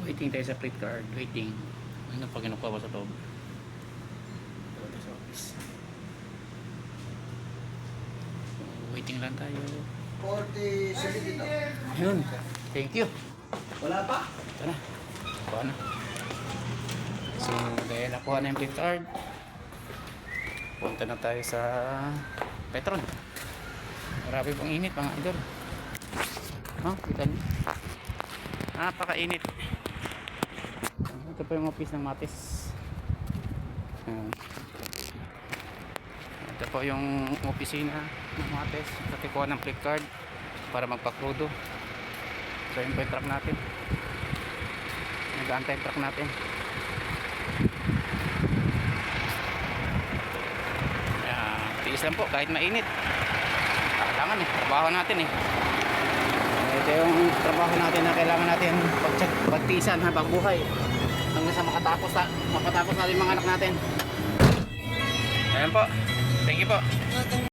Waiting tayo sa plate card. Waiting. Ano pa kinukuha ba sa loob? Sa office. So, waiting lang tayo. 47 dito. Ayun. Thank you. Wala pa? Ito na. Kuha na. So, dahil nakuha na yung plate card, punta na tayo sa Petron. Marami pong init mga idol. Oh, kita niyo. Napakainit. Ito po yung office ng Matis. Ito po yung opisina ng Matis. Katikuha ng plate card para magpakrudo. So yun po yung truck natin. Nag-aantay yung truck natin. Tiis lang po kahit mainit. Kailangan trabaho natin ito yung trabaho natin na kailangan natin pagtiisan habang buhay hanggang sa makatapos natin mga anak natin. Ayan po, thank you po.